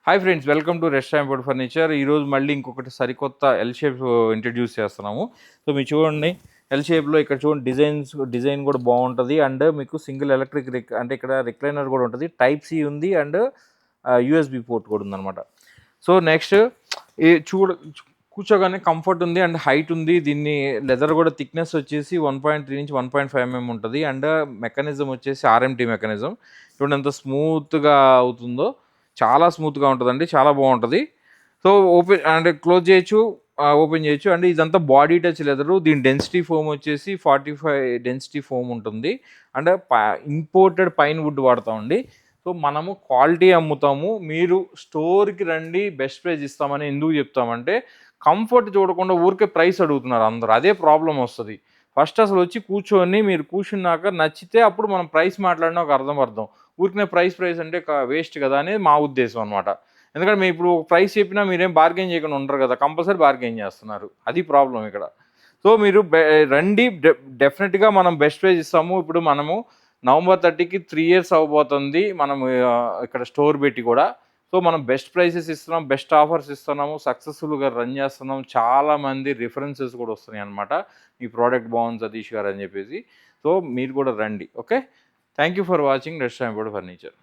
Hi friends, welcome to restaurant furniture. ఈరోజు మళ్ళీ ఇంకొకటి సరికొత్త ఎల్ షేప్ ఇంట్రడ్యూస్ చేస్తున్నాము. సో మీరు చూడండి, ఎల్ షేప్లో ఇక్కడ చూడండి డిజైన్ కూడా బాగుంటుంది. అండ్ మీకు సింగిల్ ఎలక్ట్రిక్ అంటే ఇక్కడ రిక్లైనర్ కూడా ఉంటుంది, టైప్ సి ఉంది, అండ్ యూఎస్బి పోర్ట్ కూడా ఉందన్నమాట. సో నెక్స్ట్ ఈ కూర్చోగానే కంఫర్ట్ ఉంది అండ్ హైట్ ఉంది. దీన్ని లెదర్ కూడా థిక్నెస్ వచ్చేసి 1.3 నుంచి 1.5 mm ఉంటుంది. అండ్ మెకానిజం వచ్చేసి ఆర్ఎంటీ మెకానిజం. చూడండి ఎంత స్మూత్గా అవుతుందో, చాలా స్మూత్గా ఉంటుందండి, చాలా బాగుంటుంది. సో ఓపెన్ అంటే క్లోజ్ చేయొచ్చు, ఓపెన్ చేయొచ్చు. అండ్ ఇదంతా బాడీ టచ్ లెదరు. దీని డెన్సిటీ ఫోమ్ వచ్చేసి 45 డెన్సిటీ ఫోమ్ ఉంటుంది. అండ్ ఇంపోర్టెడ్ పైన్ వుడ్ వాడతామండి. సో మనము క్వాలిటీ అమ్ముతాము. మీరు స్టోర్కి రండి, బెస్ట్ ప్రైస్ ఇస్తామని ఎందుకు చెప్తామంటే, కంఫర్ట్ చూడకుండా ఊరికే ప్రైస్ అడుగుతున్నారు అందరూ. అదే ప్రాబ్లం వస్తుంది. ఫస్ట్ అసలు వచ్చి కూర్చొని మీరు కూర్చున్నాక నచ్చితే అప్పుడు మనం ప్రైస్ మాట్లాడినా ఒక అర్థం. ఊరికనే ప్రైస్ అంటే వేస్ట్ కదా అనేది మా ఉద్దేశం అనమాట. ఎందుకంటే మేము ఇప్పుడు ప్రైస్ చెప్పినా మీరేం బార్గెన్ చేయకుండా ఉండరు కదా, కంపల్సరీ బార్గెన్ చేస్తున్నారు. అది ప్రాబ్లం ఇక్కడ. సో మీరు రండి, డెఫినెట్గా మనం బెస్ట్ ప్రైస్ ఇస్తాము. ఇప్పుడు మనము నవంబర్ 30కి 3 years అవ్వబోతుంది మనము ఇక్కడ స్టోర్ పెట్టి కూడా. సో మనం బెస్ట్ ప్రైసెస్ ఇస్తున్నాం, బెస్ట్ ఆఫర్స్ ఇస్తున్నాము, సక్సెస్ఫుల్గా రన్ చేస్తున్నాం. చాలామంది రిఫరెన్సెస్ కూడా వస్తున్నాయి అనమాట, ఈ ప్రోడక్ట్ బాగుంది సతీష్ గారు అని చెప్పేసి. సో మీరు కూడా రండి. Okay, thank you for watching restaurant furniture.